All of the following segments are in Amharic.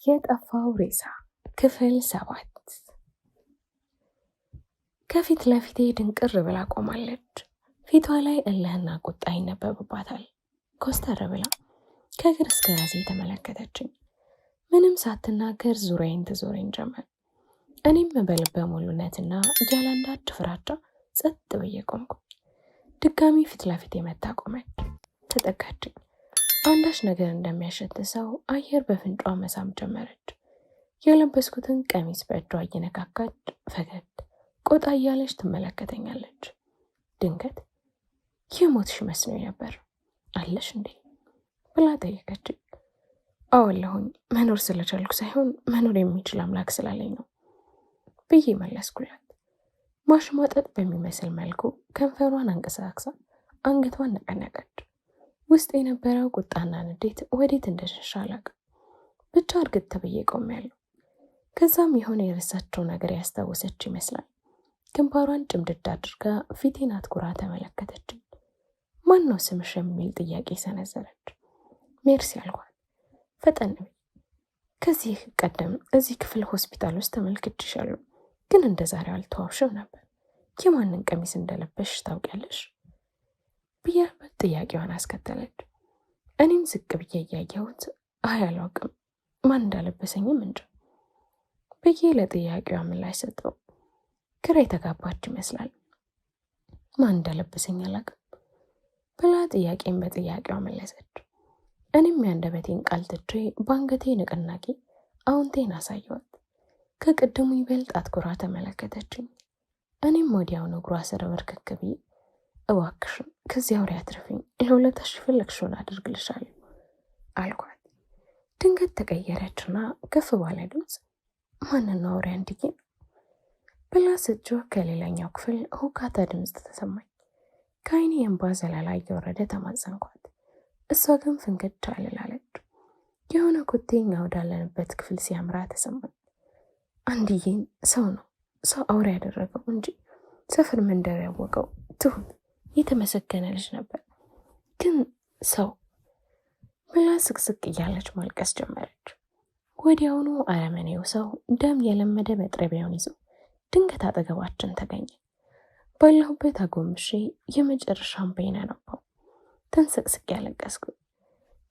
የጠፋው ሬሳ ክፍል 7። ከፊት ለፊቴ ድንቅር ብላ ቆማለች። ፊቷ ላይ እልህና ቁጣ ይነበብባታል። ኮስተር ብላ ከእግር እስከ ራሴ ተመለከተችኝ። ምንም ሳትናገር ዙሪያዬን ትዞረኝ ጀመር። እኔም በልበ ሙሉነትና ያላንዳች ፍራቻ ጸጥ ብዬ ቆምኩ። ድጋሚ ፊት ለፊቴ መታ ቆመች። ተጠጋችኝ። አንዳች ነገር እንደሚያሸት ሰው አየር በፍንጯ መሳም ጀመረች። የለበስኩትን ቀሚስ በእጇ እየነካካች ፈገግ ቆጣ እያለች ትመለከተኛለች። ድንገት የሞትሽ መስሎኝ ነበር አለሽ እንዴ ብላ ጠየቀችኝ። አወለሁኝ መኖር ስለቻልኩ ሳይሆን መኖር የሚችል አምላክ ስላለኝ ነው ብዬ መለስኩላት። ማሽሟጠጥ በሚመስል መልኩ ከንፈሯን አንቀሳቅሳ አንገቷን ነቀነቀች። ውስጥ የነበረው ቁጣና ንዴት ወዴት እንደሸሻ አላውቅም። ብቻ እርግጥ ብዬ ቆሜያለሁ። ከዛም የሆነ የረሳቸው ነገር ያስታወሰች ይመስላል። ግንባሯን ጭምድድ አድርጋ ፊቴን አትኩራ ተመለከተችኝ። ማን ነው ስምሽ የሚል ጥያቄ ሰነዘረች። ሜርሲ አልኳት። ፈጠን በይ። ከዚህ ቀደም እዚህ ክፍል ሆስፒታል ውስጥ ተመልክቼሻለሁ፣ ግን እንደ ዛሬው አልተዋብሽም ነበር። የማንን ቀሚስ እንደለበሽ ታውቂያለሽ ብያበት ጥያቄዋን አስከተለች። እኔም ዝቅ ብዬ እያየሁት አላውቅም፣ ማን እንዳለበሰኝም እንጃ ብዬ ለጥያቄዋ ምላሽ ሰጠው። ግራ የተጋባች ይመስላል። ማን እንዳለበሰኝ አላውቅም ብላ ጥያቄን በጥያቄዋ መለሰች። እኔም ያንደበቴን ቃል ትቼ በአንገቴ ንቅናቄ አዎንቴን አሳየዋት። ከቅድሙ ይበልጥ አትኩራ ተመለከተችኝ። እኔም ወዲያውኑ እግሯ ስር በርከክ ብዬ እባክሽን ከዚያ አውሬ አትርፊኝ፣ ለውለታሽ ፈለግሽውን አድርግልሻለሁ አልኳት። ድንገት ተቀየረችና ከፍ ባለ ድምፅ ማንን ነው አውሬ አንድዬ ብላ ስትጮህ ከሌላኛው ክፍል ሁካታ ድምፅ ተሰማኝ። ከዓይኔ የእንባ ዘለላ እየወረደ ተማጸንኳት። እሷ ግን ፍንክች አልላለች። የሆነ ኮቴ እኛ ወዳለንበት ክፍል ሲያምራ ተሰማኝ። አንድዬን ሰው ነው ሰው አውሬ ያደረገው እንጂ ሰፈር መንደር ያወቀው ትሁት የተመሰገነ ልጅ ነበር፣ ግን ሰው ብላ ስቅስቅ እያለች ማልቀስ ጀመረች። ወዲያውኑ አረመኔው ሰው ደም የለመደ መጥረቢያውን ይዞ ድንገት አጠገባችን ተገኘ። ባለሁበት አጎንብሼ የመጨረሻን በይነ ነባው። ተንሰቅስቅ ያለቀስኩ።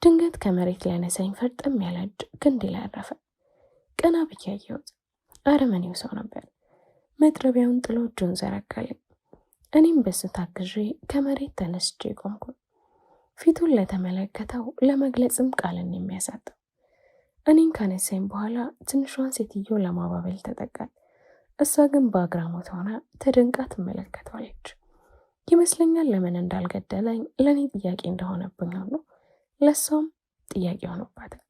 ድንገት ከመሬት ሊያነሳኝ ፈርጠም ያለ እጅ ክንዴ ላይ አረፈ። ቀና ብዬ አየሁት። አረመኔው ሰው ነበር። መጥረቢያውን ጥሎ እጁን ዘረጋልኝ። እኔም በሱ ታግዤ ከመሬት ተነስቼ ቆምኩ። ፊቱን ለተመለከተው ለመግለጽም ቃልን የሚያሳጣው። እኔን ካነሳኝ በኋላ ትንሿን ሴትዮ ለማባበል ተጠጋል። እሷ ግን በአግራሞት ሆና ተደንቃ ትመለከተዋለች። ይመስለኛል ለምን እንዳልገደለኝ ለእኔ ጥያቄ እንደሆነብኝ ሁሉ ለእሷም ጥያቄ ሆኖባታል።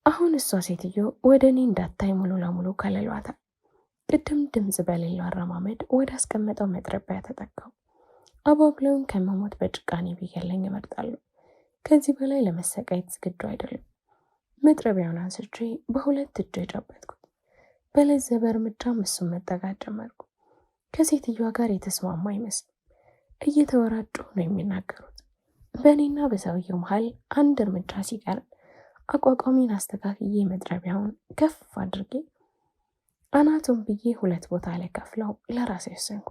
አሁን እሷ ሴትዮ ወደ እኔ እንዳታይ ሙሉ ለሙሉ ከልሏታል። ቅድም ድምፅ በሌለው አረማመድ ወደ አስቀመጠው መጥረቢያ ተጠጋው። አባብለውን ከመሞት በጭቃኔ ቢገለኝ እመርጣለሁ። ከዚህ በላይ ለመሰቃየት ዝግጁ አይደለም። መጥረቢያውን አንስቼ በሁለት እጄ ጨበጥኩት። በለዘበ እርምጃም እሱን መጠጋት ጀመርኩ። ከሴትዮዋ ጋር የተስማማ አይመስልም። እየተወራጩ ነው የሚናገሩት። በእኔና በሰውየው መሀል አንድ እርምጃ ሲቀር አቋቋሚን አስተካክዬ መጥረቢያውን ከፍ አድርጌ አናቱን ብዬ ሁለት ቦታ ላይ ከፍለው ለራሴ ወሰንኩ።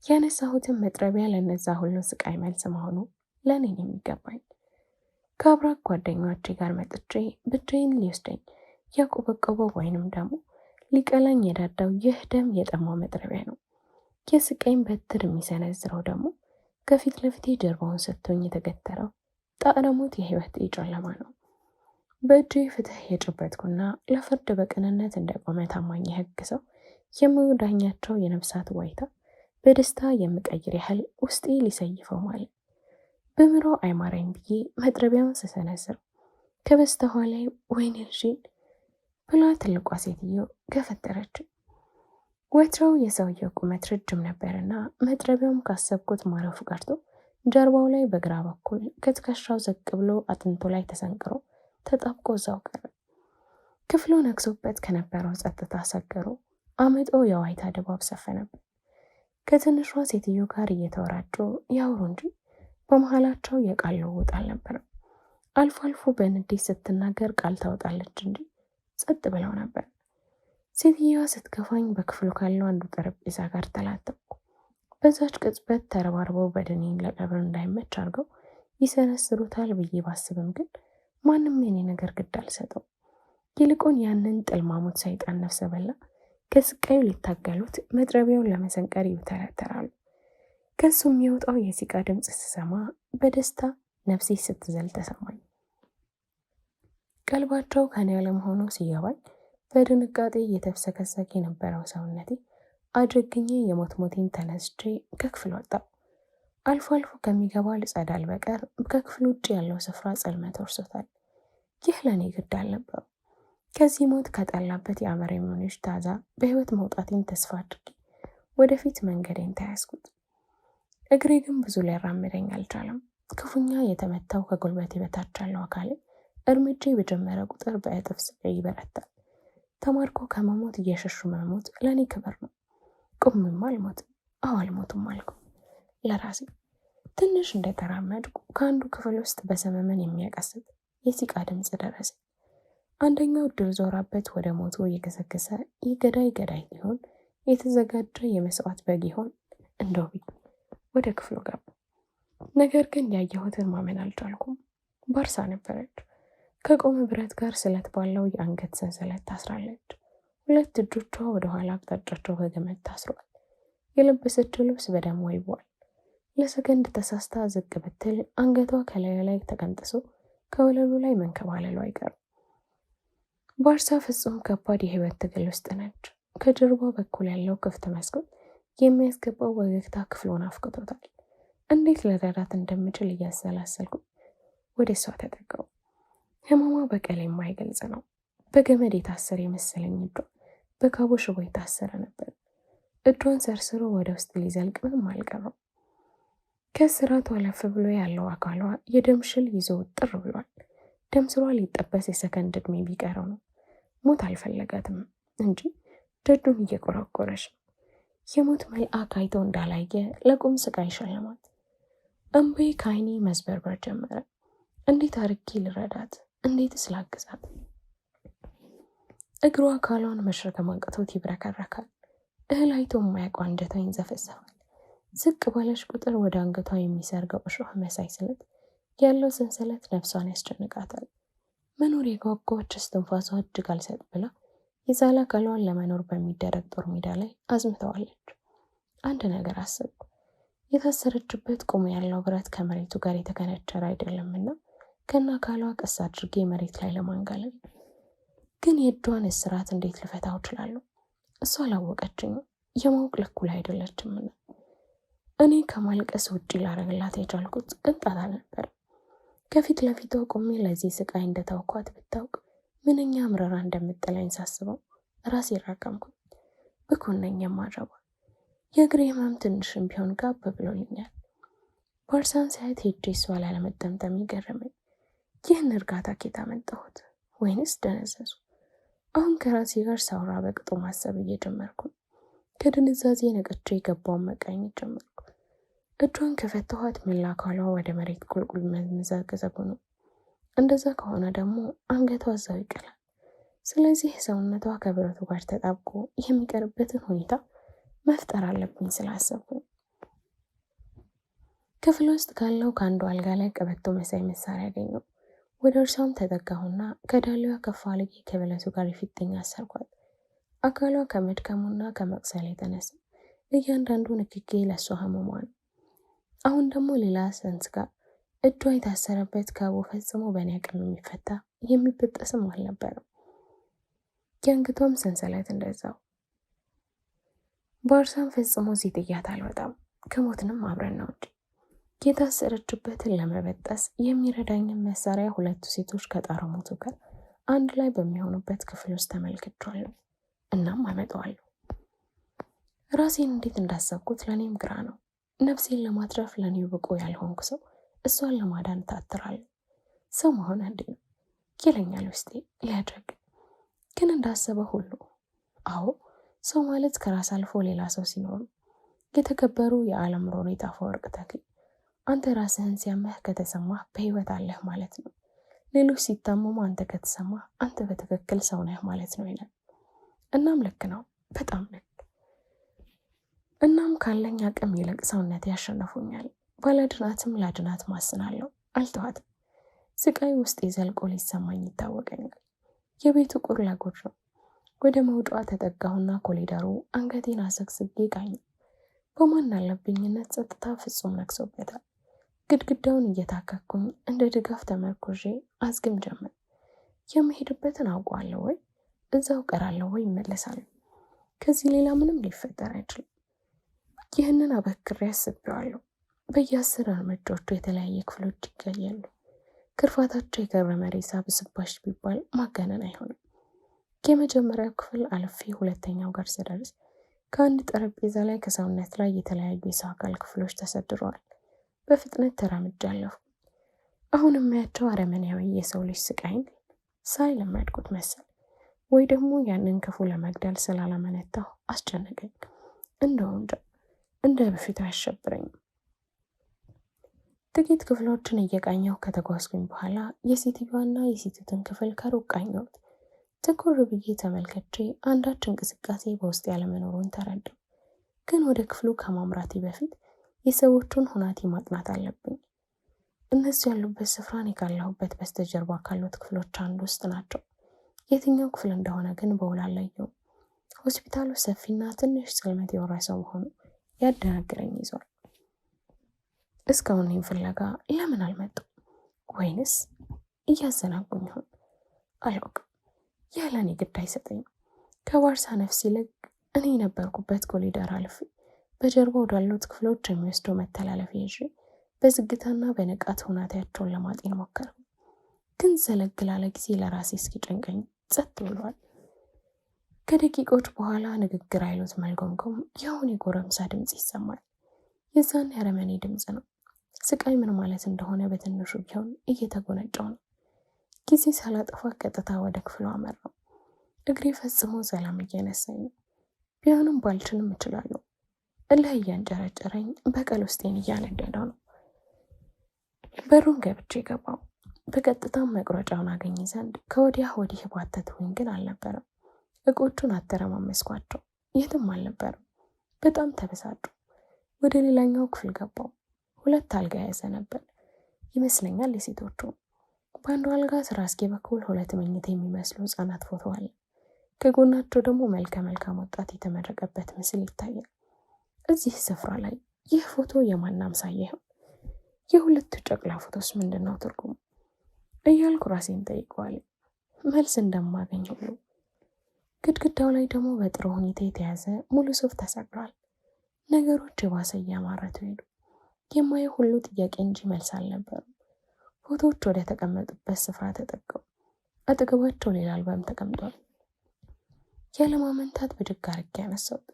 ያነሳሁትን መጥረቢያ ለነዛ ሁሉ ስቃይ መልስ መሆኑ ለእኔ የሚገባኝ። ከአብራክ ጓደኞቼ ጋር መጥቼ ብቻዬን ሊወስደኝ ያቆበቆበው ወይንም ደግሞ ሊቀላኝ የዳዳው ይህ ደም የጠማው መጥረቢያ ነው። የስቃይን በትር የሚሰነዝረው ደግሞ ከፊት ለፊቴ ጀርባውን ሰጥቶኝ የተገተረው ጣዕረሞት የህይወት ጨለማ ነው። በእጄ ፍትህ የጨበጥኩና ለፍርድ በቅንነት እንደቆመ ታማኝ የህግ ሰው የምዳኛቸው የነፍሳት ዋይታ በደስታ የምቀይር ያህል ውስጤ ሊሰይፈው ማለት በምሮ አይማረኝ ብዬ መጥረቢያውን ስሰነዝር ከበስተኋላይ ወይኔ ልጄን ብላ ትልቋ ሴትዮ ገፈተረች። ወትሮው የሰውየው ቁመት ረጅም ነበርና መጥረቢያውም ካሰብኩት ማረፉ ቀርቶ ጀርባው ላይ በግራ በኩል ከትከሻው ዘቅ ብሎ አጥንቱ ላይ ተሰንቅሮ ተጣብቆ እዛው ቀረ። ክፍሉ ነግሶበት ከነበረው ጸጥታ ሰገሩ አመጦ የዋይታ ድባብ ሰፈነበት። ከትንሿ ሴትዮ ጋር እየተወራጩ ያወሩ እንጂ በመሃላቸው የቃል ልውውጥ አልነበረም። አልፎ አልፎ በንዴት ስትናገር ቃል ታወጣለች እንጂ ጸጥ ብለው ነበር። ሴትየዋ ስትከፋኝ በክፍሉ ካለው አንዱ ጠረጴዛ ጋር ተላተምኩ። በዛች ቅጽበት ተረባርበው በድኔን ለቀብር እንዳይመች አድርገው ይሰነስሩታል ብዬ ባስብም ግን ማንም የኔ ነገር ግድ አልሰጠው። ይልቁን ያንን ጥልማሙት ሰይጣን ነፍሰ በላ ከስቃዩ ሊታገሉት መጥረቢያውን ለመሰንቀር ይውተረተራሉ። ከሱ የሚወጣው የሲቃ ድምፅ ስሰማ በደስታ ነፍሴ ስትዘል ተሰማኝ። ቀልባቸው ከኔ ያለመሆኑ ሲገባኝ በድንጋጤ እየተፍሰከሰከ የነበረው ሰውነቴ አጀግኜ የሞት ሞቴን ተነስቼ ከክፍል ወጣሁ። አልፎ አልፎ ከሚገባ ልጸዳል በቀር ከክፍል ውጭ ያለው ስፍራ ጽልመት ወርሶታል። ይህ ለእኔ ግድ አልነበረም። ከዚህ ሞት ከጠላበት የአመሬሞኒዎች ታዛ በህይወት መውጣቴን ተስፋ አድርጌ ወደፊት መንገዴን ተያዝኩት። እግሬ ግን ብዙ ሊያራምደኝ አልቻለም። ክፉኛ የተመታው ከጉልበቴ በታች ያለው አካሌ እርምጄ በጀመረ ቁጥር በእጥፍ ስቃይ ይበረታል። ተማርኮ ከመሞት እየሸሹ መሞት ለእኔ ክብር ነው። ቁምም አልሞትም፣ አልሞትም አልኩ ለራሴ። ትንሽ እንደተራመድኩ ከአንዱ ክፍል ውስጥ በሰመመን የሚያቀስት የሲቃ ድምፅ ደረሰ። አንደኛው ድል ዞራበት ወደ ሞቱ እየገሰገሰ የገዳይ ገዳይ ሊሆን የተዘጋጀ የመስዋዕት በግ ይሆን እንደው ወደ ክፍሉ ገባ። ነገር ግን ያየሁትን ማመን አልቻልኩም። ባርሳ ነበረች። ከቆመ ብረት ጋር ስለት ባለው የአንገት ሰንሰለት ታስራለች። ሁለት እጆቿ ወደ ኋላ አቅጣጫቸው በገመድ ታስሯል። የለበሰችው ልብስ በደም ወይቧል። ለሰከንድ ተሳስታ ዝቅ ብትል አንገቷ ከላዩ ላይ ተቀንጥሶ ከወለሉ ላይ መንከባለሉ አይቀርም። ባርሳ ፍጹም ከባድ የህይወት ትግል ውስጥ ነች። ከጀርባ በኩል ያለው ክፍት መስኮት የሚያስገባው ወገግታ ክፍሉን አፍክቶታል። እንዴት ልረዳት እንደምችል እያሰላሰልኩ ወደ እሷ ተጠጋው። ህመሟ በቀል የማይገልጽ ነው። በገመድ የታሰረ የመሰለኝ እጇ በካቦ ሽቦ የታሰረ ነበር። እጇን ሰርስሮ ወደ ውስጥ ሊዘልቅ ምንም አልቀረው። ከስራቷ አለፍ ብሎ ያለው አካሏ የደም ሽል ይዞ ጥር ብሏል። ደም ስሯ ሊጠበስ የሰከንድ እድሜ ቢቀረው ነው። ሞት አልፈለጋትም እንጂ ደዱን እየቆረቆረች ነው። የሞት መልአክ አይቶ እንዳላየ ለቁም ስቃይ ሸለማት። እንባዬ ከዓይኔ መስበርበር ጀመረ። እንዴት አርጌ ልረዳት? እንዴትስ ላግዛት? እግሯ አካሏን መሸከም አቅቶት ይብረከረካል። እህል አይቶ የማያውቀው አንጀቷ ይንዘፈዘፋል። ዝቅ ባለች ቁጥር ወደ አንገቷ የሚሰርገው እሾህ መሳይ ስለት ያለው ሰንሰለት ነፍሷን ያስጨንቃታል። መኖር የጓጓች እስትንፋሷ እጅግ አልሰጥ ብላ የዛላ አካሏን ለመኖር በሚደረግ ጦር ሜዳ ላይ አዝምተዋለች። አንድ ነገር አሰብኩ። የታሰረችበት ቁም ያለው ብረት ከመሬቱ ጋር የተከነቸረ አይደለምና ከና አካሏ ቀስ አድርጌ መሬት ላይ ለማንጋለል። ግን የእጇን እስራት እንዴት ልፈታው እችላለሁ? እሷ አላወቀችኝም። የማወቅ ልኩ ላይ አይደለችምና እኔ ከማልቀስ ውጪ ላረግላት የቻልኩት ቅንጣት አልነበረም። ከፊት ለፊቷ ቆሜ ለዚህ ስቃይ እንደታውኳት ብታውቅ ምንኛ አምረራ እንደምጥለኝ ሳስበው ራሴ ይራቀምኩ። ብኩነኝ የማረባ የእግሬ ህመም ትንሽም ቢሆን ጋብ ብሎልኛል። ባርሳን ሳያት ሄጄ እሷ ላለመጠምጠም ይገረመኝ። ይህን እርጋታ ኬታ መጣሁት ወይንስ ደነዘዙ? አሁን ከራሴ ጋር ሳውራ በቅጡ ማሰብ እየጀመርኩ ከድንዛዜ ነቅቼ የገባውን መቃኘት ጀመርኩ። እጇን ከፈተኋት መላ አካሏ ወደ መሬት ቁልቁል መዘገዘጉ ነው። እንደዛ ከሆነ ደግሞ አንገቷ እዛው ይቀላል። ስለዚህ ሰውነቷ ከብረቱ ጋር ተጣብቆ የሚቀርበትን ሁኔታ መፍጠር አለብኝ ስላሰብኩ ክፍል ውስጥ ካለው ከአንዱ አልጋ ላይ ቀበቶ መሳይ መሳሪያ ያገኘው። ወደ እርሷም ተጠጋሁና ከዳሊዋ ከፍ አድርጌ ከብረቱ ጋር የፊጥኝ አሰርኳት። አካሏ ከመድከሙና ከመቅሰል የተነሳ እያንዳንዱ ንክኬ ለእሷ ህመሟ ነው። አሁን ደግሞ ሌላ ሰንስ ጋር እጇ የታሰረበት ካቦ ፈጽሞ በእኔ አቅም የሚፈታ የሚበጠስም አልነበረም። የአንገቷም ሰንሰለት እንደዛው። ባርሳን ፈጽሞ ሲጥያት አልወጣም። ከሞትንም አብረን ነው እንጂ የታሰረችበትን ለመበጠስ የሚረዳኝን መሳሪያ ሁለቱ ሴቶች ከጣረሞቱ ጋር አንድ ላይ በሚሆኑበት ክፍል ውስጥ ተመልክቻለሁ። እናም አመጣዋለሁ። ራሴን እንዴት እንዳሰብኩት ለእኔም ግራ ነው። ነፍሴን ለማትረፍ ለእኔው ብቁ ያልሆንኩ ሰው እሷን ለማዳን ታትራለሁ። ሰው መሆን እንዴ ነው ይለኛል ውስጤ ሊያደርግ። ግን እንዳሰበ ሁሉ አዎ ሰው ማለት ከራስ አልፎ ሌላ ሰው ሲኖሩ የተከበሩ የዓለም ሎሬት አፈወርቅ ተክሌ አንተ ራስህን ሲያመህ ከተሰማህ በህይወት አለህ ማለት ነው። ሌሎች ሲታመሙ አንተ ከተሰማ አንተ በትክክል ሰው ነህ ማለት ነው ይላል። እናም ልክ ነው፣ በጣም ልክ። እናም ካለኝ አቅም ይልቅ ሰውነቴ ያሸነፉኛል። ባለድናትም ላድናት ማስናለሁ። አልተዋትም። ስቃይ ውስጥ ዘልቆ ሊሰማኝ ይታወቀኛል። የቤቱ ቁርላጎች ነው። ወደ መውጫዋ ተጠጋሁና ኮሊደሩ አንገቴን አሰግስጌ ቃኘው። በማን አለብኝነት ጸጥታ ፍጹም ነግሶበታል። ግድግዳውን እየታከኩኝ እንደ ድጋፍ ተመርኩዤ አዝግም ጀመር። የምሄድበትን አውቀዋለሁ ወይ? እዛው ቀራለሁ ወይ እመለሳለሁ? ከዚህ ሌላ ምንም ሊፈጠር አይችልም። ይህንን አበክሬ አስቤዋለሁ። በየ10 እርምጃዎቹ የተለያየ ክፍሎች ይገኛሉ። ክርፋታቸው የገረመ ሬሳ ብስባሽ ቢባል ማጋነን አይሆንም። የመጀመሪያው ክፍል አልፌ ሁለተኛው ጋር ስደርስ ከአንድ ጠረጴዛ ላይ ከሰውነት ላይ የተለያዩ የሰው አካል ክፍሎች ተሰድረዋል። በፍጥነት ተራምጄ አለፍኩ። አሁን የማያቸው አረመኔያዊ የሰው ልጅ ስቃይን ሳይ ለማያድቁት መሰል፣ ወይ ደግሞ ያንን ክፉ ለመግደል ስላላመነታሁ አስጨነቀኝ። እንደው እንደ በፊቱ አያሸብረኝም። ጥቂት ክፍሎችን እየቃኘሁ ከተጓዝኩኝ በኋላ የሴትዮዋና የሴቲቱን ክፍል ከሩቅ ቃኘሁት። ትኩር ብዬ ተመልክቼ አንዳች እንቅስቃሴ በውስጥ ያለመኖሩን ተረዳሁ። ግን ወደ ክፍሉ ከማምራቴ በፊት የሰዎቹን ሁናቴ ማጥናት አለብኝ። እነሱ ያሉበት ስፍራ እኔ ካለሁበት በስተጀርባ ካሉት ክፍሎች አንዱ ውስጥ ናቸው። የትኛው ክፍል እንደሆነ ግን በውል አልለየውም። ሆስፒታሉ ሰፊና ትንሽ ጽልመት የወረሰው መሆኑ ያደናግረኝ ይዟል። እስካሁን ይህን ፍለጋ ለምን አልመጡም? ወይንስ እያዘናጉኝ ይሆን? አላውቅም። ያለ እኔ ግድ አይሰጠኝም። ከባርሳ ነፍስ ይልቅ እኔ የነበርኩበት ኮሊደር አልፌ በጀርባ ወዳሉት ክፍሎች የሚወስደው መተላለፊያ ይዤ በዝግታና በንቃት ሁናቴያቸውን ለማጤን ሞከርኩ። ግን ዘለግ ላለ ጊዜ ለራሴ እስኪጨንቀኝ ጸጥ ብሏል። ከደቂቆች በኋላ ንግግር አይሉት መልጎምጎም የአሁን የጎረምሳ ድምፅ ይሰማል። የዛን ያረመኔ ድምፅ ነው። ስቃይ ምን ማለት እንደሆነ በትንሹ ቢሆን እየተጎነጨው ነው። ጊዜ ሳላጠፋ ቀጥታ ወደ ክፍሉ አመራው። እግሬ ፈጽሞ ሰላም እየነሳኝ ነው። ቢሆንም ባልችልም እችላለሁ። እልህ እያንጨረጨረኝ በቀል ውስጤን እያነደደው ነው። በሩን ገብቼ ገባው። በቀጥታም መቁረጫውን አገኝ ዘንድ ከወዲያ ወዲህ ባተትኩኝ፣ ግን አልነበረም። እቆቹን አተረማመስኳቸው፣ የትም አልነበረም። በጣም ተበሳጩ። ወደ ሌላኛው ክፍል ገባው። 2 አልጋ የያዘ ነበር ይመስለኛል፣ የሴቶቹ። በአንዱ አልጋ ራስጌ በኩል 2 መኝታ የሚመስሉ ህጻናት ፎቶ አለ። ከጎናቸው ደግሞ መልከ መልካም ወጣት የተመረቀበት ምስል ይታያል። እዚህ ስፍራ ላይ ይህ ፎቶ የማን አምሳያ ይሆን? የሁለቱ ጨቅላ ፎቶስ ምንድነው ትርጉሙ እያልኩ ራሴን ጠይቀዋለሁ። መልስ እንደማገኝ ሁሉ ግድግዳው ላይ ደግሞ በጥሩ ሁኔታ የተያዘ ሙሉ ሱፍ ተሰቅሏል። ነገሮች የባሰ እያማረቱ ሄዱ። የማየው ሁሉ ጥያቄ እንጂ መልስ አልነበሩም። ፎቶዎች ወደ ተቀመጡበት ስፍራ ተጠቀሙ። አጠገባቸው ሌላ አልበም ተቀምጧል። ያለማመንታት ብድግ አድርጌ ያነሳሁት።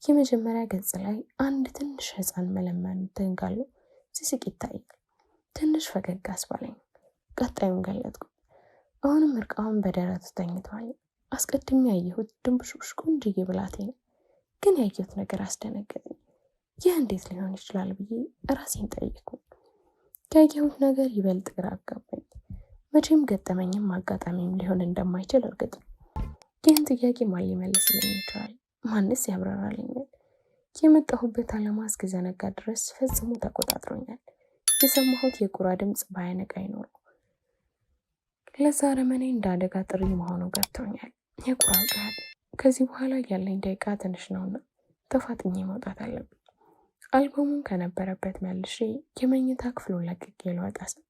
የመጀመሪያ ገጽ ላይ አንድ ትንሽ ህፃን መለመን ተንጋሎ ሲስቅ ይታያል። ትንሽ ፈገግ አስባለኝ። ቀጣዩን ገለጥኩ። አሁንም እርቃውን በደረቱ ተኝቷል። አስቀድሜ ያየሁት ድንቡሽቡሽ ቆንጆዬ ብላቴና፣ ግን ያየሁት ነገር አስደነገጠኝ። ይህ እንዴት ሊሆን ይችላል ብዬ ራሴን ጠየቅኩ። ያየሁት ነገር ይበልጥ ግራ አጋባኝ። መቼም ገጠመኝም አጋጣሚም ሊሆን እንደማይችል እርግጥ ነው። ይህን ጥያቄ ማን ሊመልስልኝ ይችላል? ማንስ ያብራራልኛል? የመጣሁበት ዓላማ እስክዘነጋ ድረስ ፈጽሞ ተቆጣጥሮኛል። የሰማሁት የቁራ ድምፅ ባያነቃኝ ኖሮ ለዛ አረመኔ እንደ አደጋ ጥሪ መሆኑ ገብቶኛል። የቁራ ጩኸት። ከዚህ በኋላ ያለኝ ደቂቃ ትንሽ ነውና ተፋጥኜ መውጣት አለብኝ። አልበሙን ከነበረበት መልሼ የመኝታ ክፍሉን ለቅቄ ልወጣ ስል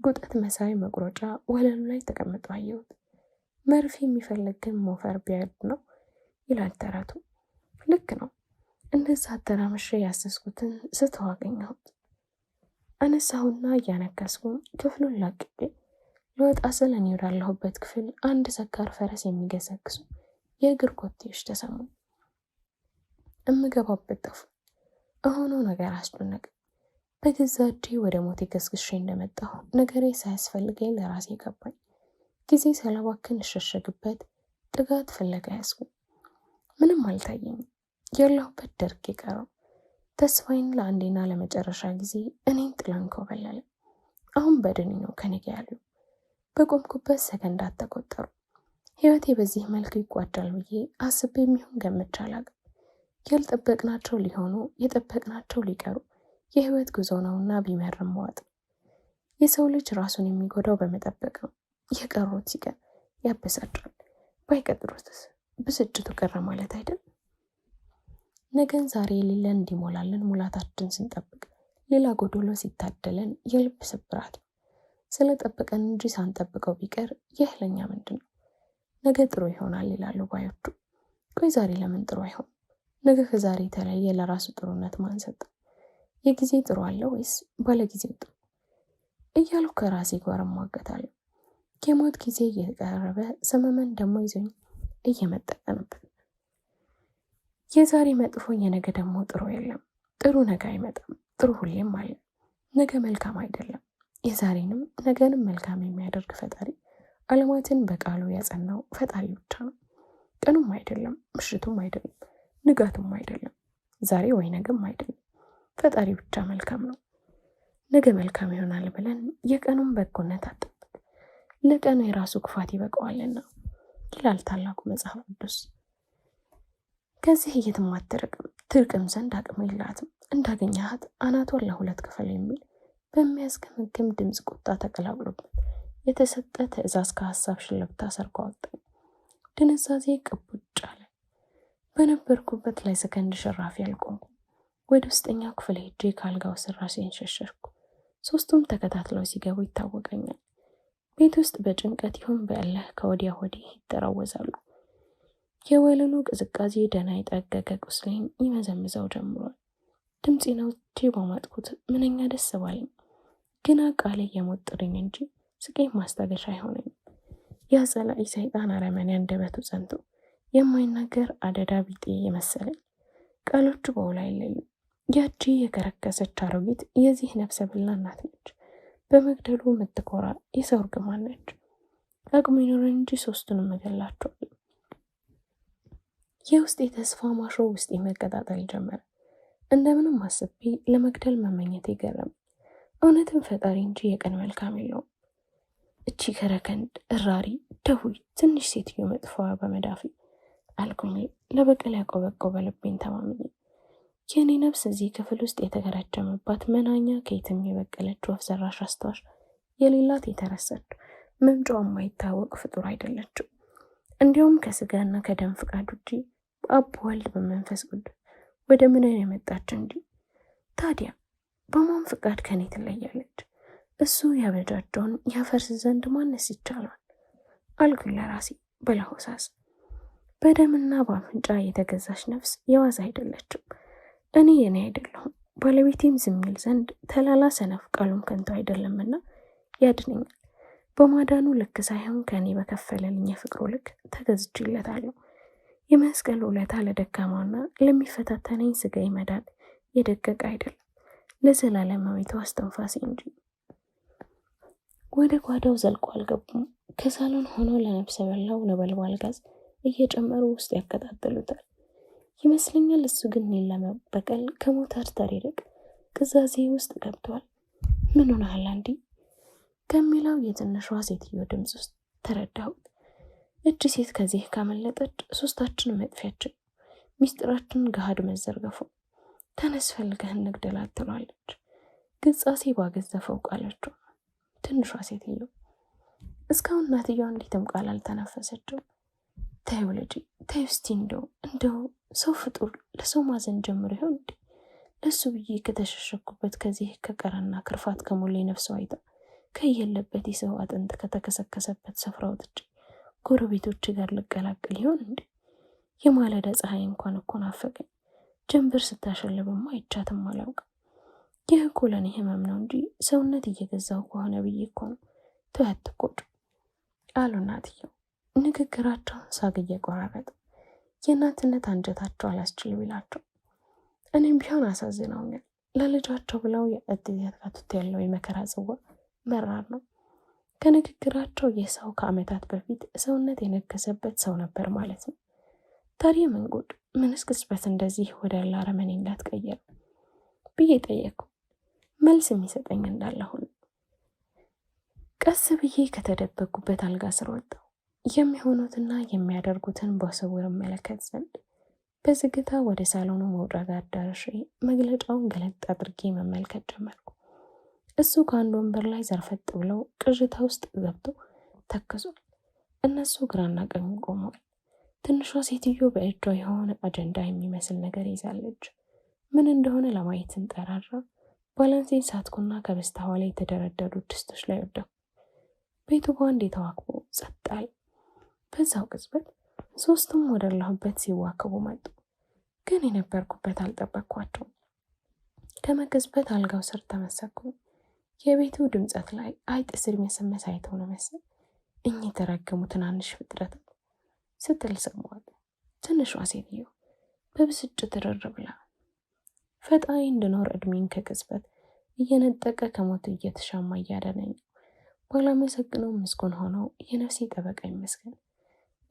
ጉጠት መሳይ መቁረጫ ወለሉ ላይ ተቀምጦ አየሁት። መርፌ የሚፈልግ ግን ሞፈር ቢያድ ነው ይላል ተረቱ። ልክ ነው። እንደዛ አተራምሼ ያሰስኩትን ስተው አገኘሁት። አነሳሁና እያነከስኩ ክፍሉን ለቅቄ ልወጣ ስል እኔ ወዳለሁበት ክፍል አንድ ሰካር ፈረስ የሚገሰግሱ የእግር ኮቴዎች ተሰሙ። እምገባበት ጠፉ። አሁኑ ነገር አስጨነቀ። በገዛ እጄ ወደ ሞቴ ገስግሼ እንደመጣሁ ነገሬ ሳያስፈልገኝ ለራሴ ገባኝ። ጊዜ ሳላባክን እሸሸግበት ጥጋት ፍለጋ ያዝኩኝ። ምንም አልታየኝም። ያለሁበት ደርቅ የቀረው ተስፋዬን ለአንዴና ለመጨረሻ ጊዜ እኔን ጥለን ኮበለለ። አሁን በድኔ ነው ከኔ ጋር ያለው። በቆምኩበት ሰከንዳት ተቆጠሩ። ህይወቴ በዚህ መልኩ ይቋጫል ብዬ አስቤ የሚሆን ገምቼ አላቅም። ያልጠበቅናቸው ሊሆኑ የጠበቅናቸው ሊቀሩ የህይወት ጉዞ ነውና ቢመርም ዋጥ። የሰው ልጅ ራሱን የሚጎዳው በመጠበቅ ነው። የቀሩት ሲቀር ያበሳጫል። ባይቀጥሩትስ ብስጭቱ ቀረ ማለት አይደል? ነገን ዛሬ የሌለን እንዲሞላልን ሙላታችን ስንጠብቅ ሌላ ጎዶሎ ሲታደለን የልብ ስብራት ነው። ስለጠበቀን እንጂ ሳንጠብቀው ቢቀር ይህ ለኛ ምንድን ነው? ነገ ጥሩ ይሆናል ይላሉ ባዮቹ። ቆይ ዛሬ ለምን ጥሩ አይሆን? ነገ ከዛሬ የተለየ ለራሱ ጥሩነት ማን ሰጠ? የጊዜ ጥሩ አለ ወይስ ባለጊዜው ጥሩ እያሉ ከራሴ ጋር እሟገታለሁ። የሞት ጊዜ እየቀረበ ሰመመን ደግሞ ይዞኝ እየመጠቀ ነበር። የዛሬ መጥፎ የነገ ደግሞ ጥሩ የለም። ጥሩ ነገ አይመጣም። ጥሩ ሁሌም አለ። ነገ መልካም አይደለም። የዛሬንም ነገንም መልካም የሚያደርግ ፈጣሪ ዓለማትን በቃሉ ያጸናው ፈጣሪ ብቻ ነው። ቀኑም አይደለም፣ ምሽቱም አይደለም፣ ንጋቱም አይደለም፣ ዛሬ ወይ ነገም አይደለም። ፈጣሪ ብቻ መልካም ነው። ነገ መልካም ይሆናል ብለን የቀኑን በጎነት አጠብቅ፣ ለቀኑ የራሱ ክፋት ይበቃዋልና ይላል ታላቁ መጽሐፍ ቅዱስ። ከዚህ የትም አትርቅም፣ ትርቅም ዘንድ አቅም የላትም። እንዳገኘሃት አናቷን ለሁለት ክፈል የሚል በሚያስገመግም ድምፅ ቁጣ ተቀላቅሎበት የተሰጠ ትዕዛዝ ከሀሳብ ሽለብታ ሰርቆ አወጣኝ። ድንዛዜ ቅቡጭ አለ። በነበርኩበት ላይ ሰከንድ ሽራፊ አልቆምኩም። ወደ ውስጠኛው ክፍል ሄጄ ካልጋው ስር ራሴን ሸሸርኩ። ሶስቱም ተከታትለው ሲገቡ ይታወቀኛል። ቤት ውስጥ በጭንቀት ይሁን በእልህ ከወዲያ ወዲህ ይጠራወዛሉ። የወለሉ ቅዝቃዜ ደህና የጠገገ ቁስሌን ይመዘምዘው ጀምሯል። ድምፄን አውጥቼ ባማጥኩት ምንኛ ደስ ባለኝ። ግና ቃሌ የሞት ጥሪኝ እንጂ ስቄም ማስታገሻ አይሆነኝም። ያጸላኢ ሰይጣን አረመኔ አንደበቱ ጸንቶ የማይናገር አደዳ ቢጤ የመሰለኝ ቃሎቹ በውላ አይለዩ። ያቺ የከረከሰች አሮጊት የዚህ ነፍሰ በላ እናት ነች። በመግደሉ የምትኮራ የሰው እርግማን ነች። አቅሙ ይኖረን እንጂ ሶስቱንም እገላቸዋለሁ። የውስጥ የተስፋ ማሾ ውስጥ መቀጣጠል ጀመረ። እንደምንም አስቤ ለመግደል መመኘት ይገረም። እውነትም ፈጣሪ እንጂ የቀን መልካም የለውም። እቺ ከረከንድ እራሪ ደሁይ ትንሽ ሴትዮ መጥፋዋ በመዳፊ አልኩኝ። ለበቀል ያቆበቆበ ልቤን ተማምኜ የኔ ነፍስ እዚህ ክፍል ውስጥ የተገረጀመባት መናኛ ከየትም የበቀለች ወፍ ዘራሽ አስታዋሽ የሌላት የተረሰች ምንጯ የማይታወቅ ፍጡር አይደለችም። እንዲሁም ከስጋና ከደም ፍቃድ ውጪ በአብ ወልድ በመንፈስ ቅዱስ ወደ ምንን የመጣች እንጂ ታዲያ በማን ፍቃድ ከኔ ትለያለች? እሱ ያበጃጀውን ያፈርስ ዘንድ ማነስ ይቻላል አልኩኝ ለራሴ በለሆሳስ። በደምና በአፍንጫ የተገዛች ነፍስ የዋዛ አይደለችም። እኔ የኔ አይደለሁም። ባለቤቴም ዝም ይል ዘንድ ተላላ ሰነፍ ቃሉም ከንቱ አይደለምና ያድነኛል። በማዳኑ ልክ ሳይሆን ከኔ በከፈለልኝ የፍቅሩ ልክ ተገዝቼለታለሁ። የመስቀል ውለታ ለደካማውና ለሚፈታተነኝ ስጋ መዳን የደቀቀ አይደለም፣ ለዘላለማዊቱ አስተንፋሴ እንጂ። ወደ ጓዳው ዘልቆ አልገቡም። ከሳሎን ሆኖ ለነፍሰ በላው ነበልባል ጋዝ እየጨመሩ ውስጥ ያቀጣጥሉታል ይመስለኛል። እሱ ግን እኔን ለመበቀል ከሞታር ተሪርቅ ቅዛዜ ውስጥ ገብቷል። ምን ሆነሃል አንዲ ከሚለው የትንሿ ሴትዮ ድምፅ ውስጥ ተረዳሁት። እጅ ሴት ከዚህ ካመለጠች ሶስታችን መጥፊያችን፣ ሚስጥራችን ገሃድ መዘርገፉ። ተነስ ፈልገህ እንግደላት ትሏለች። ግጻሴ ባገዘፈው ቃለችው ትንሿ ሴትዮ። እስካሁን እናትየዋ እንዴትም ቃል አልተነፈሰችም። ተይው ልጄ ተይው እስቲ እንደው ሰው ፍጡር ለሰው ማዘን ጀምሮ ይሆን እንዴ? ለሱ ብዬ ከተሸሸኩበት ከዚህ ከቀረና ክርፋት ከሞላ ነፍሰው አይታ ከየለበት የሰው አጥንት ከተከሰከሰበት ስፍራ ወጥቼ ጎረቤቶች ጋር ልቀላቅል ይሆን እንዴ? የማለዳ ፀሐይ እንኳን እኮ ናፈቀኝ። ጀንበር ስታሸልብማ አይቻትም አላውቅም። ይህ እኮ ለኔ ህመም ነው እንጂ ሰውነት እየገዛው ከሆነ ብዬ እኮ ነው። ተው አትቆጩ አሉ እናትየው። ንግግራቸውን ሳግ እየቆራረጠ የእናትነት አንጀታቸው አላስችል ቢላቸው፣ እኔም ቢሆን አሳዝነውኛል። ለልጃቸው ብለው ያካቱት ያለው የመከራ ጽዋ መራር ነው። ከንግግራቸው የሰው ከዓመታት በፊት ሰውነት የነገሰበት ሰው ነበር ማለት ነው። ታዲያ ምን ጉድ፣ ምንስ ቅጽበት እንደዚህ ወደ አረመኔነት ቀየረ ብዬ ጠየቅኩ። መልስ የሚሰጠኝ እንዳለ ሁሉ ቀስ ብዬ ከተደበቅኩበት አልጋ ስር ወጣሁ። የሚሆኑትና የሚያደርጉትን በስውር እመለከት ዘንድ በዝግታ ወደ ሳሎኑ መውጫ ጋር ደርሼ መግለጫውን ገለጥ አድርጌ መመልከት ጀመርኩ። እሱ ከአንድ ወንበር ላይ ዘርፈጥ ብለው ቅዥታ ውስጥ ገብቶ ተክዟል። እነሱ ግራና ቀኝ ቆመዋል። ትንሿ ሴትዮ በእጇ የሆነ አጀንዳ የሚመስል ነገር ይዛለች። ምን እንደሆነ ለማየት ስንጠራራ ባላንሴን ሳትኩና ከበስተኋላ የተደረደሩ ድስቶች ላይ ወደኩ። ቤቱ በአንድ የተዋክቦ ጸጥ አለ። በዛው ቅጽበት ሶስቱም ወዳለሁበት ሲዋከቡ መጡ። ግን የነበርኩበት አልጠበቅኳቸውም። ከመቅጽበት አልጋው ስር ተመሰኩ። የቤቱ ድምጸት ላይ አይጥ ስር መሰመስ አይተው ነው መሰል እኚህ የተረገሙ ትናንሽ ፍጥረታት ስትል ሰማዋል። ትንሿ ሴትዮ በብስጭት እርር ብላ ፈጣሪ እንድኖር እድሜን ከቅጽበት እየነጠቀ ከሞት እየተሻማ እያደነኝ ባላመሰግነው ምስጉን ሆነው የነፍሴ ጠበቃ ይመስገን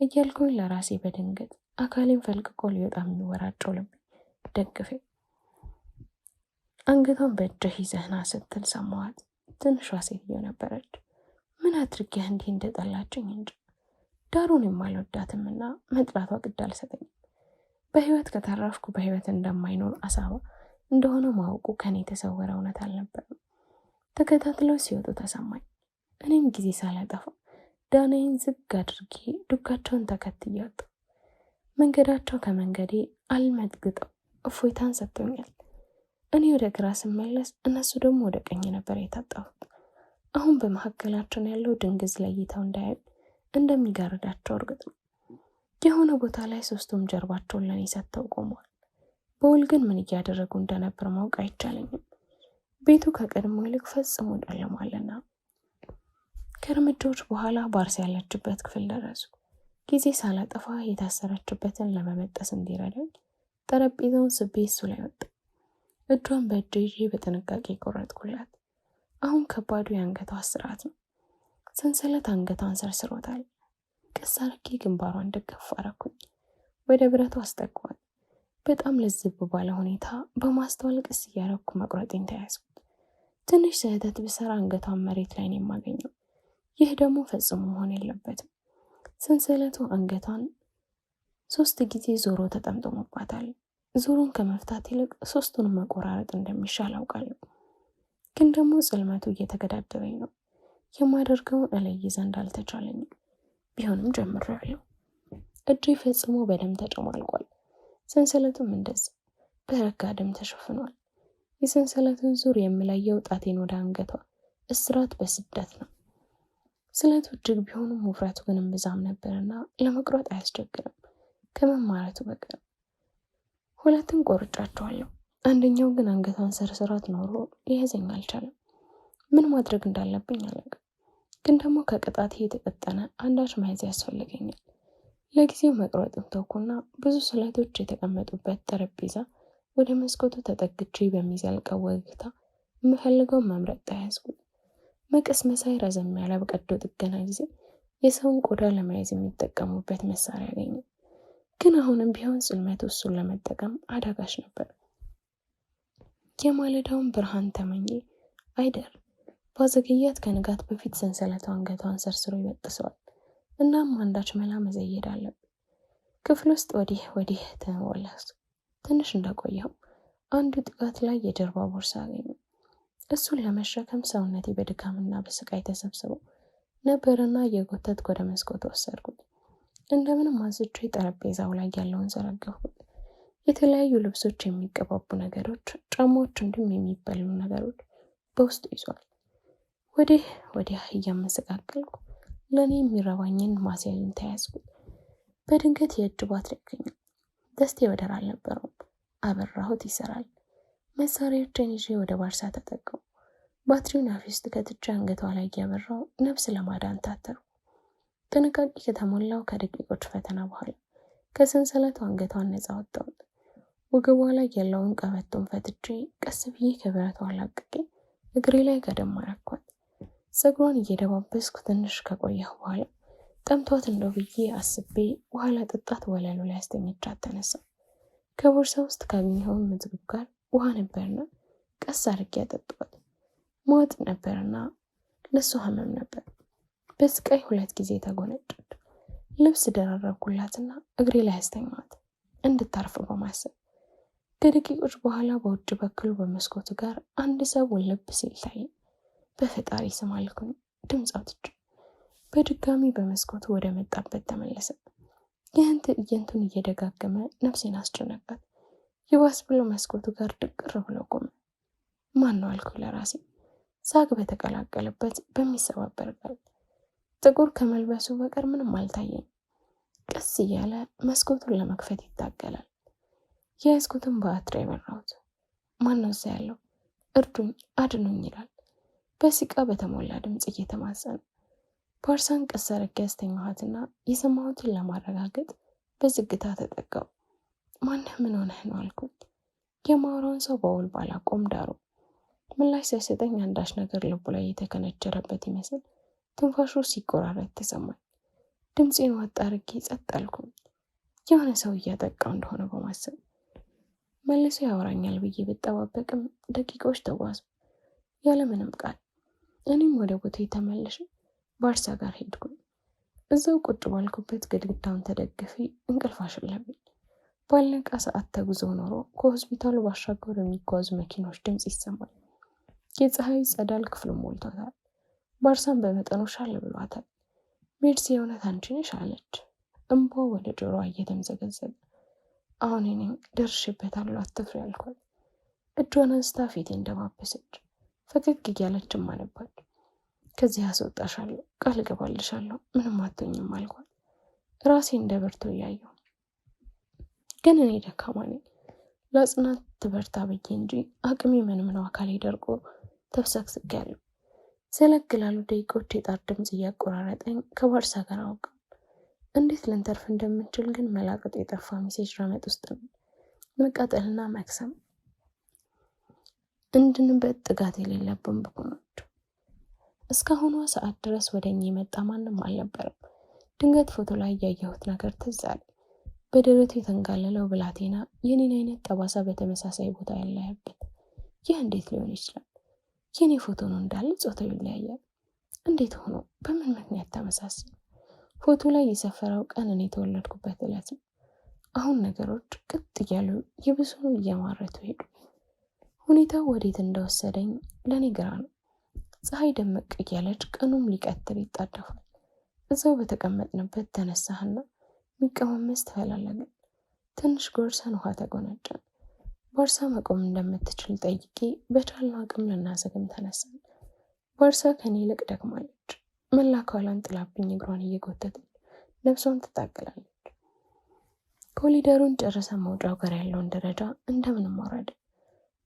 እያልኩኝ ለራሴ በድንገት አካሌን ፈልቅቆ ሊወጣ የሚወራጨው ልቤ ደግፌ አንገቷን በእጅህ ይዘህና ስትል ሰማዋት። ትንሿ ሴትዮ ነበረች። ምን አድርጌህ እንዲህ እንደጠላችኝ እንጂ ዳሩን የማልወዳትምና መጥላቷ ግድ አልሰጠኝም። በህይወት ከተረፍኩ በህይወት እንደማይኖር አሳባ እንደሆነ ማወቁ ከኔ የተሰወረ እውነት አልነበረም። ተከታትለው ሲወጡ ተሰማኝ። እኔም ጊዜ ሳላጠፋ ዳናዬን ዝግ አድርጌ ዱካቸውን ተከትዬ ወጣሁ። መንገዳቸው ከመንገዴ አልመጥግጠው እፎይታን ሰጥቶኛል። እኔ ወደ ግራ ስመለስ እነሱ ደግሞ ወደ ቀኝ ነበር የታጠፉት። አሁን በመካከላችን ያለው ድንግዝ ለይተው እንዳያዩ እንደሚጋርዳቸው እርግጥ ነው። የሆነ ቦታ ላይ ሶስቱም ጀርባቸውን ለኔ ሰጥተው ቆመዋል። በውል ግን ምን እያደረጉ እንደነበር ማወቅ አይቻለኝም። ቤቱ ከቀድሞ ይልቅ ፈጽሞ ጨልሟልና። ከእርምጃዎች በኋላ ባርስ ያለችበት ክፍል ደረሱ። ጊዜ ሳላጠፋ የታሰረችበትን ለመመጠስ እንዲረዳኝ ጠረጴዛውን ስቤ እሱ ላይ ወጣ። እጇን በእጄ ይዤ በጥንቃቄ ቆረጥኩላት። አሁን ከባዱ የአንገቷ ስርዓት ነው። ሰንሰለት አንገቷን ሰርስሮታል። ቀስ አድርጌ ግንባሯን ደገፍ አረኩኝ። ወደ ብረቱ አስጠጓል። በጣም ለዝብ ባለ ሁኔታ በማስተዋል ቀስ እያረኩ መቁረጤን ተያዝኩት። ትንሽ ስህተት ብሰራ አንገቷን መሬት ላይ ነው የማገኘው። ይህ ደግሞ ፈጽሞ መሆን የለበትም። ሰንሰለቱ አንገቷን 3 ጊዜ ዞሮ ተጠምጥሞባታል። ዞሮን ከመፍታት ይልቅ 3ቱንም መቆራረጥ እንደሚሻል አውቃለሁ። ግን ደግሞ ጽልመቱ እየተገዳደረኝ ነው። የማደርገውን እለይ ዘንድ አልተቻለኝም። ቢሆንም ጀምሬያለሁ። እጄ ፈጽሞ በደም ተጨማልቋል። ሰንሰለቱም እንደዚህ በረጋ ደም ተሸፍኗል። የሰንሰለቱን ዙር የምለየው ጣቴን ወደ አንገቷ እስራት በስደት ነው። ስለቱ እጅግ ቢሆንም ውፍረቱ ግን እምብዛም ነበርና ለመቁረጥ አያስቸግርም ከመማረቱ በቀር። ሁለቱን ቆርጫቸዋለሁ። አንደኛው ግን አንገቷን ሰርስራት ኖሮ ሊያዘኝ አልቻለም። ምን ማድረግ እንዳለብኝ አላውቅም። ግን ደግሞ ከቅጣቴ የተቀጠነ አንዳች መያዝ ያስፈልገኛል። ለጊዜው መቁረጥን ተውኩና ብዙ ስለቶች የተቀመጡበት ጠረጴዛ ወደ መስኮቱ ተጠግቼ በሚዘልቀው ወግታ የምፈልገውን መምረጥ ተያዝኩት። መቀስ መሳይ ረዘም ያለ በቀዶ ጥገና ጊዜ የሰውን ቆዳ ለመያዝ የሚጠቀሙበት መሳሪያ ያገኘ። ግን አሁንም ቢሆን ጽልመቱ እሱን ለመጠቀም አዳጋች ነበር። የማለዳውን ብርሃን ተመኘ አይደር ባዘገያት ከንጋት በፊት ሰንሰለቱ አንገቷን ሰርስሮ ይበጥሰዋል። እናም አንዳች መላ መዘየድ አለብን። ክፍል ውስጥ ወዲህ ወዲህ ተመላለስኩ። ትንሽ እንደቆየው አንዱ ጥጋት ላይ የጀርባ ቦርሳ አገኘ። እሱን ለመሸከም ሰውነቴ በድካምና በስቃይ ተሰብስበው ነበርና የጎተት ወደ መስኮት ወሰድኩት። እንደምንም አዝቼ ጠረጴዛው ላይ ያለውን ዘረገፍኩት። የተለያዩ ልብሶች፣ የሚቀባቡ ነገሮች፣ ጫማዎች እንዲሁም የሚበሉ ነገሮች በውስጡ ይዟል። ወዲህ ወዲያ እያመሰቃቀልኩ ለእኔ የሚረባኝን ማስያልን ተያዝኩት። በድንገት የእጅ ባትሪ ያገኛል። ደስቴ ወደር አልነበረውም። አበራሁት፣ ይሰራል። መሳሪያዎችን ይዤ ወደ ባርሳ ተጠቀሙ። ባትሪውን አፌ ውስጥ ከትቼ አንገቷ ላይ እያበራው ነፍስ ለማዳን ታተሩ። ጥንቃቄ ከተሞላው ከደቂቆች ፈተና በኋላ ከሰንሰለቱ አንገቷን ነፃ ወጣሁት። ወገቧ ላይ ያለውን ቀበቶን ፈትቼ ቀስ ብዬ ከብረቷ አላቅቄ እግሬ ላይ ገደም አረኳት። ፀጉሯን እየደባበስኩ ትንሽ ከቆየሁ በኋላ ጠምቷት እንደው ብዬ አስቤ በኋላ ጥጣት ወለሉ ላይ አስተኝቻት ተነሳ። ከቦርሳ ውስጥ ካገኘው ምግብ ጋር ውሃ ነበርና ቀስ አድርጌ አጠጣኋት። መዋጥ ነበርና ለእሷ ህመም ነበር። በስቃይ 2 ጊዜ ተጎነጨች። ልብስ ደራረብኩላትና እግሬ ላይ አስተኛኋት እንድታርፍ በማሰብ። ከደቂቆች በኋላ በውጭ በኩል በመስኮቱ ጋር አንድ ሰው ውልብ ሲል ታየ። በፈጣሪ ስም አልኩኝ ድምፅ አውጥቼ። በድጋሚ በመስኮቱ ወደ መጣበት ተመለሰ። ይህን ትዕይንቱን እየደጋገመ ነፍሴን አስጨነቃት። ይባስ ብሎ መስኮቱ ጋር ድቅር ብሎ ቆመ። ማን ነው አልኩ ለራሴ፣ ሳቅ በተቀላቀለበት በሚሰባበር ቃል። ጥቁር ከመልበሱ በቀር ምንም አልታየኝ። ቀስ እያለ መስኮቱን ለመክፈት ይታገላል። የያዝኩትን በአትራ የበራሁት። ማን ነው እዛ ያለው? እርዱኝ፣ አድኑኝ ይላል በሲቃ በተሞላ ድምፅ እየተማጸነ። ባርሳን ቀስ አድርጌ ያስተኛኋትና የሰማሁትን ለማረጋገጥ በዝግታ ተጠጋው። ማነህ? ምን ሆነህ ነው አልኩኝ። የማወራውን ሰው በውል ባላቆም ዳሩ። ምላሽ ሳይሰጠኝ አንዳች ነገር ልቡ ላይ የተከነቸረበት ይመስል ትንፋሹ ሲቆራረጥ ተሰማኝ። ድምፄን ወጥ አድርጌ ጸጥ አልኩኝ፣ የሆነ ሰው እያጠቃው እንደሆነ በማሰብ። መልሶ ያወራኛል ብዬ ብጠባበቅም ደቂቃዎች ተጓዙ ያለምንም ቃል። እኔም ወደ ቦታዬ ተመልሼ ባርሳ ጋር ሄድኩኝ። እዛው ቁጭ ባልኩበት ግድግዳውን ተደግፌ እንቅልፍ አሸለበኝ። ባልነቃ ሰዓት ተጉዞ ኖሮ ከሆስፒታሉ ባሻገር የሚጓዙ መኪኖች ድምፅ ይሰማል። የፀሐይ ጸዳል ክፍሉን ሞልቶታል። ባርሳን በመጠኑ ሻል ብሏታል። ሜርሲ የእውነት አንቺ ነሽ አለች፣ እንባ ወደ ጆሮዋ እየተምዘገዘገ። አሁን እኔም ደርሼበታለሁ አትፍሪ አልኳት። እጇን አንስታ ፊቴ እንደባበሰች ፈገግ እያለችም አነባች። ከዚህ አስወጣሻለሁ፣ ቃል እገባልሻለሁ፣ ምንም አትሆኝም አልኳት። ራሴ እንደ በርቶ እያየሁ ግን እኔ ደካማ ነኝ። ለጽናት ትበርታ ብዬ እንጂ አቅሜ ምንም ነው። አካሌ ደርቆ ተብሰክስኬያለሁ። ዘለግ ላሉ ደቂቆች የጣር ድምፅ እያቆራረጠኝ ከባርሳ ጋር አውቃ እንዴት ልንተርፍ እንደምንችል ግን መላቀጡ የጠፋ ሜሴጅ ረመጥ ውስጥ ነው። መቃጠልና መክሰም እንድንበት ጥጋት የሌለብን ብኩኖች። እስካሁኗ ሰዓት ድረስ ወደኛ የመጣ ማንም አልነበረም። ድንገት ፎቶ ላይ ያየሁት ነገር ትዝ አለ። በደረቱ የተንጋለለው ብላቴና የኔን አይነት ጠባሳ በተመሳሳይ ቦታ ያለያበት። ይህ እንዴት ሊሆን ይችላል? የኔ ፎቶ ነው እንዳለ ጾታው ይለያያል። እንዴት ሆኖ? በምን ምክንያት ተመሳሰለ? ፎቶ ላይ የሰፈረው ቀን እኔ የተወለድኩበት ዕለት ነው። አሁን ነገሮች ቅጥ እያሉ ይብሱኑ እየማረቱ ሄዱ። ሁኔታው ወዴት እንደወሰደኝ ለኔ ግራ ነው። ፀሐይ ደመቅ እያለች ቀኑም ሊቀጥል ይጣደፋል። እዛው በተቀመጥንበት ተነሳህና የሚቀማመስ ተፈላለገን። ትንሽ ጎርሰን ውሃ ተጎነጨን። ባርሳ መቆም እንደምትችል ጠይቄ በቻልነው አቅም ልናዘግም ተነሳን። ባርሳ ከኔ ይልቅ ደክማለች። መላ አካሏን ጥላብኝ እግሯን እየጎተተች ነፍሷን ትታገላለች። ኮሊደሩን ጨርሰን መውጫው ጋር ያለውን ደረጃ እንደምንም ወረደ።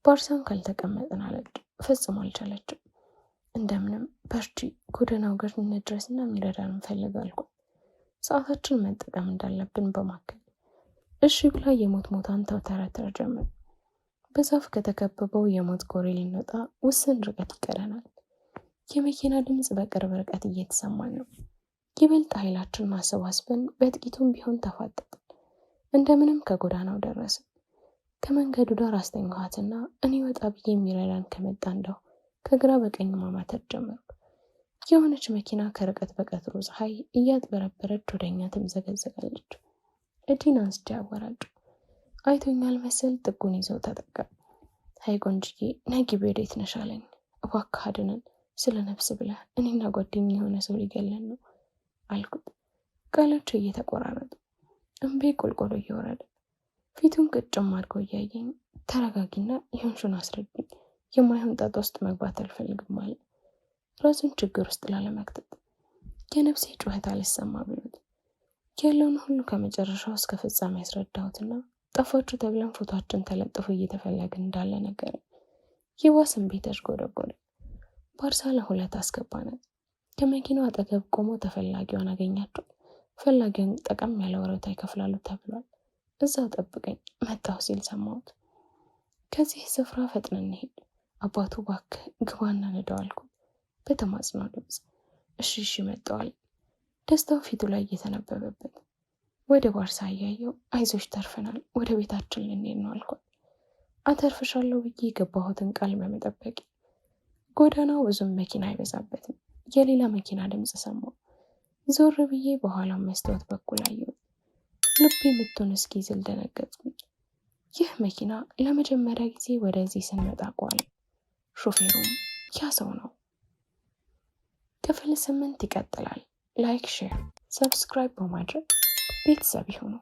ባርሳን ካልተቀመጥን አለች። ፈጽሞ አልቻለችም። እንደምንም በርቺ፣ ጎዳናው ጋር እንድረስና የሚረዳን እንፈልጋለን። ሰዓታችን መጠቀም እንዳለብን በማከል እሺ ብላ የሞት ሞታን ተውተረተረ ጀመር። በዛፍ ከተከበበው የሞት ጎሬ ልንወጣ ውስን ርቀት ይቀረናል። የመኪና ድምፅ በቅርብ ርቀት እየተሰማን ነው። ይበልጥ ኃይላችን ማሰባስበን በጥቂቱም ቢሆን ተፋጠጥን። እንደምንም ከጎዳናው ደረስን። ከመንገዱ ዳር አስተኛኋትና እኔ ወጣ ብዬ የሚረዳን ከመጣ እንደው ከግራ በቀኝ ማማተር ጀመርኩ። የሆነች መኪና ከርቀት በቀትሩ ፀሐይ እያጥበረበረች ወደኛ ትምዘገዘጋለች። እጄን አንስቼ አወራጭ አይቶኛል መሰል ጥጉን ይዘው ተጠጋ። ሀይ ቆንጅዬ ነይ ግቢ፣ ወዴት ነሽ አለኝ። እባክህ አድነን፣ ስለ ነፍስ ብለህ እኔና ጓደኛ የሆነ ሰው ሊገለን ነው አልኩት። ቃሎቹ እየተቆራረጡ እንቤ ቁልቁሎ እየወረደ ፊቱን ቅጭም አድርጎ እያየኝ ተረጋጊና ይሁንሹን አስረድኝ፣ የማይሆን ጣጣ ውስጥ መግባት አልፈልግም አለ። ራሱን ችግር ውስጥ ላለመክተት የነፍሴ ጩኸት አልሰማ ብሎት ያለውን ሁሉ ከመጨረሻው እስከ ፍጻሜ ያስረዳሁትና ጠፋችሁ ተብለን ፎቶአችን ተለጥፎ እየተፈለግን እንዳለ ነገር ይዋስን ቤት ተሽጎደጎደ። ባርሳ ለሁለት አስገባናት። ከመኪናው አጠገብ ቆሞ ተፈላጊዋን አገኛቸው። ፈላጊውን ጠቀም ያለ ወረታ ይከፍላሉ ተብሏል። እዛው ጠብቀኝ መጣሁ ሲል ሰማሁት። ከዚህ ስፍራ ፈጥነን እንሄድ፣ አባቱ እባክህ ግባና ነዳው አልኩ በተማጽኖ ድምፅ። እሺ መጣዋል። ደስታው ፊቱ ላይ እየተነበበበት ወደ ባርሳ እያየው አይዞሽ ተርፈናል፣ ወደ ቤታችን ልንሄድ ነው አልኳት። አተርፍሻለሁ ብዬ የገባሁትን ቃል በመጠበቅ ጎዳናው ብዙም መኪና አይበዛበትም። የሌላ መኪና ድምፅ ሰማሁ። ዞር ብዬ በኋላው መስታወት በኩል አየሁት። ልቤ ምቱን እስኪዝል ደነገጥኩኝ። ይህ መኪና ለመጀመሪያ ጊዜ ወደዚህ ስንመጣ ቆመ። ሾፌሩም ያ ሰው ነው። ክፍል 8 ይቀጥላል። ላይክ፣ ሼር፣ ሰብስክራይብ በማድረግ ቤተሰብ ይሁኑ።